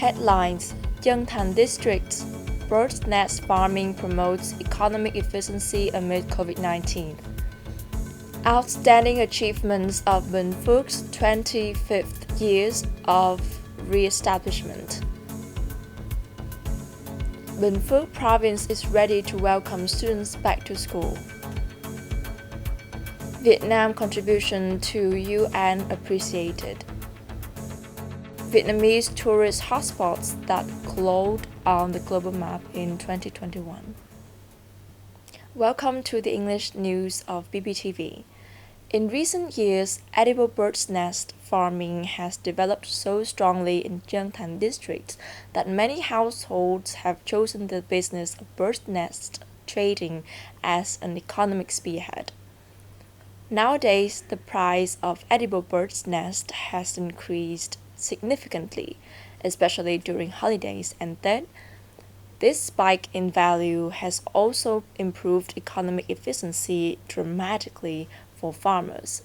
Headlines: Dân Thành District's Bird's Nest Farming Promotes Economic Efficiency Amid COVID-19. Outstanding achievements of Binh Phuoc's 25th years of re-establishment. Binh Phuoc province is ready to welcome students back to school. Vietnam contribution to UN appreciated. Vietnamese tourist hotspots that glowed on the global map in 2021. Welcome to the English news of BPTV. In recent years, edible bird's nest farming has developed so strongly in Dân Thành district that many households have chosen the business of bird's nest trading as an economic spearhead. Nowadays, the price of edible bird's nest has increased significantly, especially during holidays, and then this spike in value has also improved economic efficiency dramatically for farmers.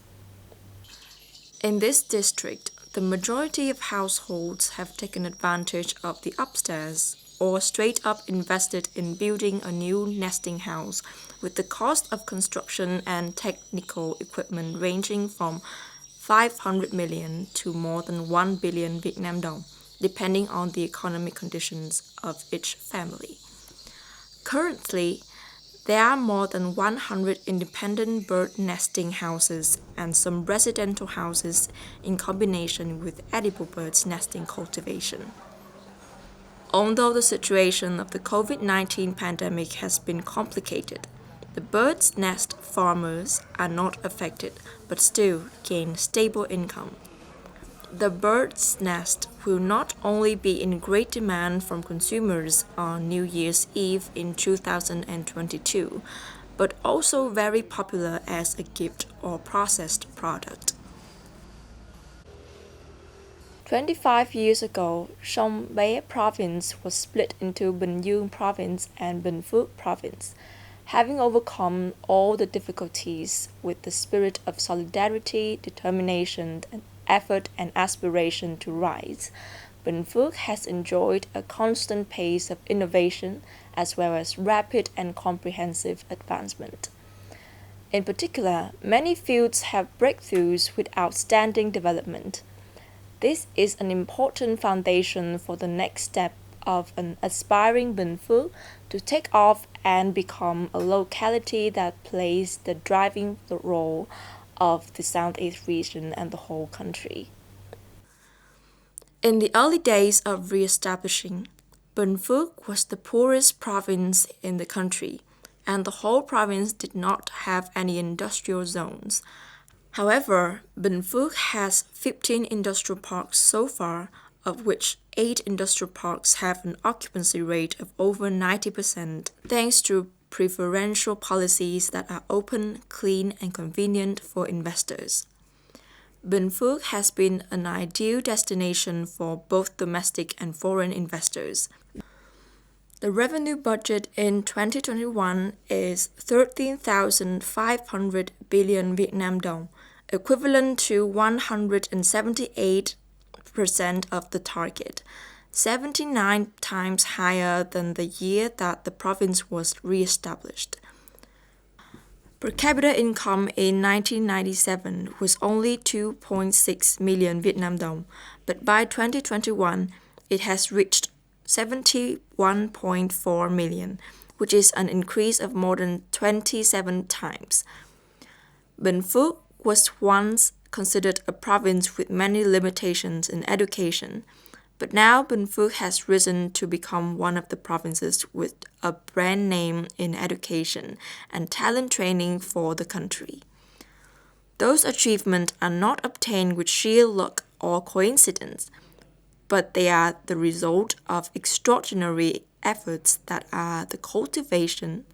In this district, the majority of households have taken advantage of the upstairs or straight up invested in building a new nesting house, with the cost of construction and technical equipment ranging from 500 million to more than 1 billion Vietnam dong, depending on the economic conditions of each family. Currently, there are more than 100 independent bird nesting houses and some residential houses in combination with edible birds nesting cultivation. Although the situation of the COVID-19 pandemic has been complicated, the bird's nest farmers are not affected but still gain stable income. The bird's nest will not only be in great demand from consumers on New Year's Eve in 2022, but also very popular as a gift or processed product. 25 years ago, Sông Bé province was split into Bình Dương province and Binh Phuoc province. Having overcome all the difficulties with the spirit of solidarity, determination, and effort and aspiration to rise, Binh Phuoc has enjoyed a constant pace of innovation as well as rapid and comprehensive advancement. In particular, many fields have breakthroughs with outstanding development. This is an important foundation for the next step of an aspiring Binh Phuoc to take off and become a locality that plays the driving role of the Southeast region and the whole country. In the early days of re-establishing, Binh Phuoc was the poorest province in the country, and the whole province did not have any industrial zones. However, Binh Phuoc has 15 industrial parks so far, of which 8 industrial parks have an occupancy rate of over 90%, thanks to preferential policies that are open, clean, and convenient for investors. Binh Phuoc has been an ideal destination for both domestic and foreign investors. The revenue budget in 2021 is 13,500 billion Vietnam dong, equivalent to 178% of the target, 79 times higher than the year that the province was re-established. Per capita income in 1997 was only 2.6 million Vietnam dong, but by 2021 it has reached 71.4 million, which is an increase of more than 27 times. Binh Phuoc was once considered a province with many limitations in education, but now Binh Phuoc has risen to become one of the provinces with a brand name in education and talent training for the country. Those achievements are not obtained with sheer luck or coincidence, but they are the result of extraordinary efforts that are the cultivation,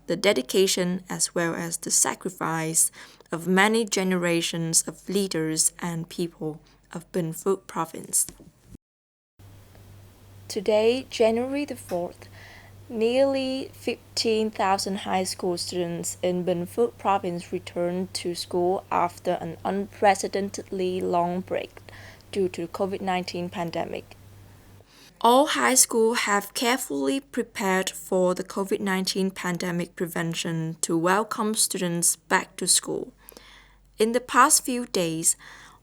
the dedication, as well as the sacrifice of many generations of leaders and people of Binh Phuoc province. Today, January the 4th, nearly 15,000 high school students in Binh Phuoc province returned to school after an unprecedentedly long break due to the COVID-19 pandemic. All high schools have carefully prepared for the COVID-19 pandemic prevention to welcome students back to school. In the past few days,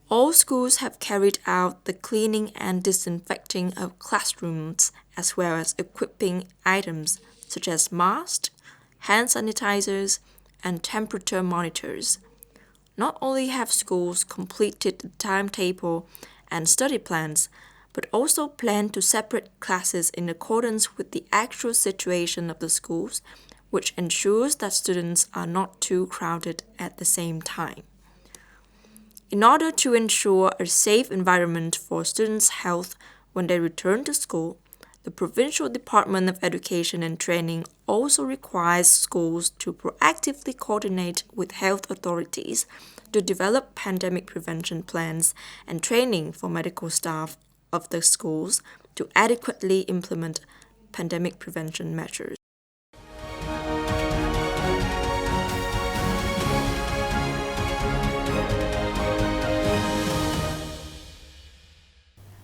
all schools have carried out the cleaning and disinfecting of classrooms as well as equipping items such as masks, hand sanitizers, and temperature monitors. Not only have schools completed the timetable and study plans, but also plan to separate classes in accordance with the actual situation of the schools, which ensures that students are not too crowded at the same time. In order to ensure a safe environment for students' health when they return to school, the Provincial Department of Education and Training also requires schools to proactively coordinate with health authorities to develop pandemic prevention plans and training for medical staff of the schools to adequately implement pandemic prevention measures.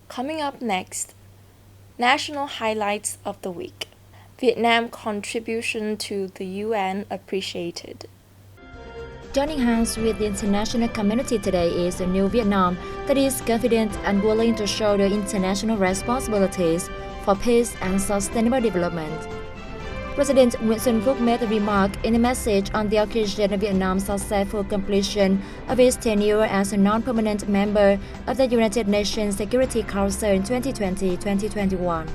Coming up next, national highlights of the week. Vietnam contribution to the UN appreciated. Joining hands with the international community today is a new Vietnam that is confident and willing to shoulder international responsibilities for peace and sustainable development. President Binh Phuoc made a remark in a message on the occasion of Vietnam's successful completion of its tenure as a non-permanent member of the United Nations Security Council in 2020-2021.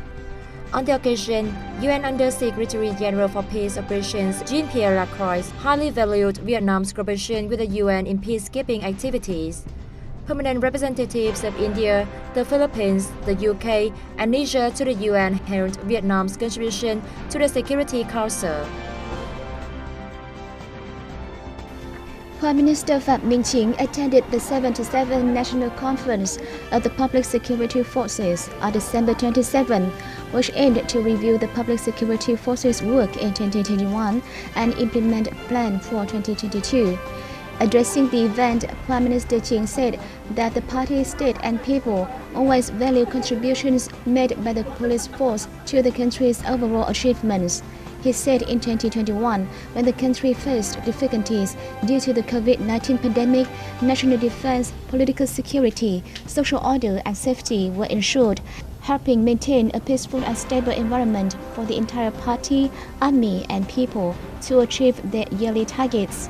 On the occasion, UN Under-Secretary General for Peace Operations Jean-Pierre Lacroix highly valued Vietnam's cooperation with the UN in peacekeeping activities. Permanent representatives of India, the Philippines, the UK, and Niger to the UN hailed Vietnam's contribution to the Security Council. Prime Minister Phạm Minh Chính attended the 77th National Conference of the Public Security Forces on December 27, which aimed to review the Public Security Forces' work in 2021 and implement a plan for 2022. Addressing the event, Prime Minister Chính said that the party, state and people always value contributions made by the police force to the country's overall achievements. He said in 2021, when the country faced difficulties due to the COVID-19 pandemic, national defense, political security, social order and safety were ensured, helping maintain a peaceful and stable environment for the entire party, army and people to achieve their yearly targets.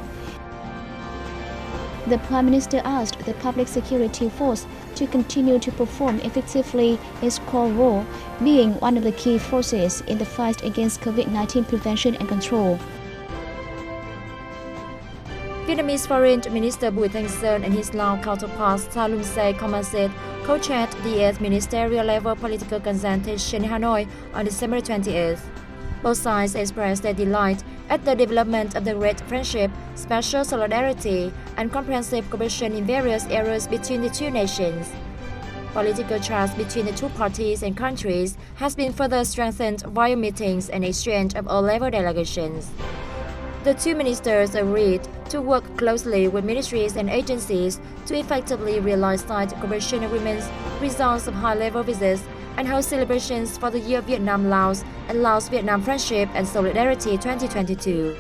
The Prime Minister asked the Public Security Force to continue to perform effectively its core role, being one of the key forces in the fight against COVID-19 prevention and control. Vietnamese Foreign Minister Bùi Thanh Sơn and his Lao counterpart Sa Lum Se Comacet co-chaired the 8th ministerial-level political consultation in Hanoi on December 28th. Both sides expressed their delight at the development of the great friendship, special solidarity, and comprehensive cooperation in various areas between the two nations. Political trust between the two parties and countries has been further strengthened via meetings and exchange of all-level delegations. The two ministers agreed to work closely with ministries and agencies to effectively realize side cooperation agreements, results of high-level visits, and host celebrations for the Year of Vietnam-Laos and Laos-Vietnam Friendship and Solidarity 2022.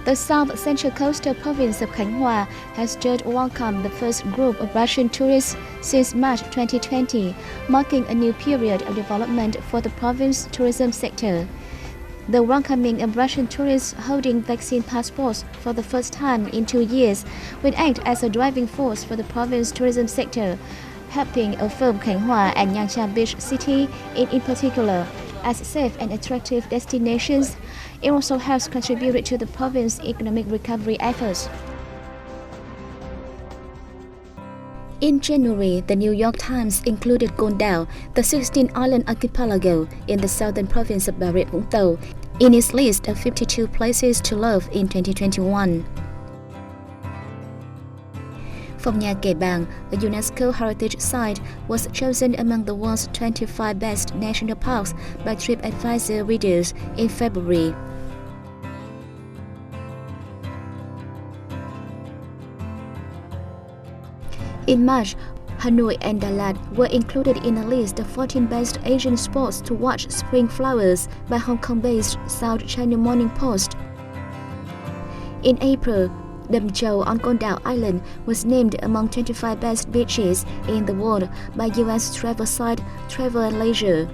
The South Central Coastal Province of Khánh Hòa has just welcomed the first group of Russian tourists since March 2020, marking a new period of development for the province's tourism sector. The welcoming of Russian tourists holding vaccine passports for the first time in 2 years will act as a driving force for the province's tourism sector, helping affirm Khánh Hòa and Nha Trang Beach City in particular as safe and attractive destinations. It also helps contribute to the province's economic recovery efforts. In January, the New York Times included Côn Đảo, the 16-island archipelago in the southern province of Bà Rịa Vũng Tàu, in its list of 52 places to love in 2021. Phong Nha Kẻ Bàng, a UNESCO heritage site, was chosen among the world's 25 best national parks by TripAdvisor readers in February. In March, Hanoi and Dalat were included in a list of 14 best Asian spots to watch spring flowers by Hong Kong-based South China Morning Post. In April, Đầm Châu on Con Đảo Island was named among 25 best beaches in the world by US travel site Travel and Leisure.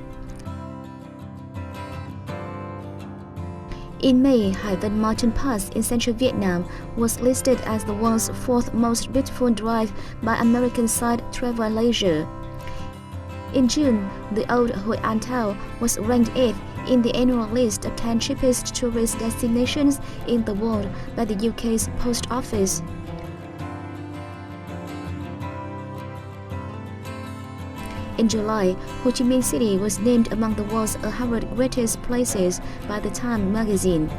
In May, Hải Vân Mountain Pass in central Vietnam was listed as the world's fourth most beautiful drive by American site Travel and Leisure. In June, the old Hội An Tower was ranked 8th in the annual list of 10 cheapest tourist destinations in the world by the UK's Post Office. In July, Ho Chi Minh City was named among the world's 100 greatest places by the Time magazine.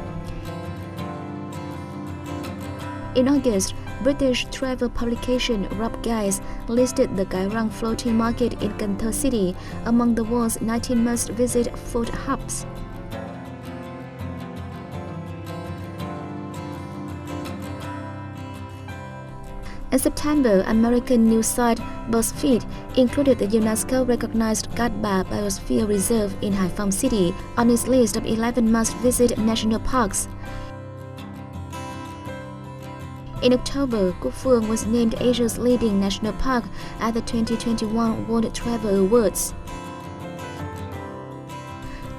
In August, British travel publication Rob Guides listed the Cái Răng floating market in Cần Thơ City among the world's 19 must-visit food hubs. In September, American news site BuzzFeed included the UNESCO-recognized Cát Bà Biosphere Reserve in Hải Phòng City on its list of 11 must-visit national parks. In October, Cúc Phương was named Asia's leading national park at the 2021 World Travel Awards.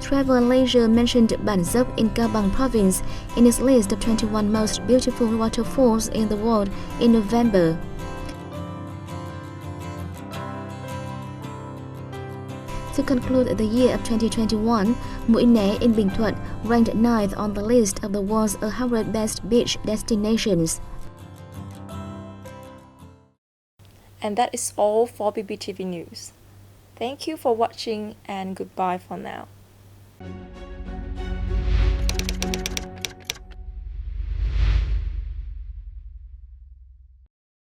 Travel and Leisure mentioned Bản Dốc in Cao Bằng province in its list of 21 most beautiful waterfalls in the world in November. To conclude the year of 2021, Mũi Né in Bình Thuận ranked 9th on the list of the world's 100 best beach destinations. And that is all for BPTV News. Thank you for watching and goodbye for now.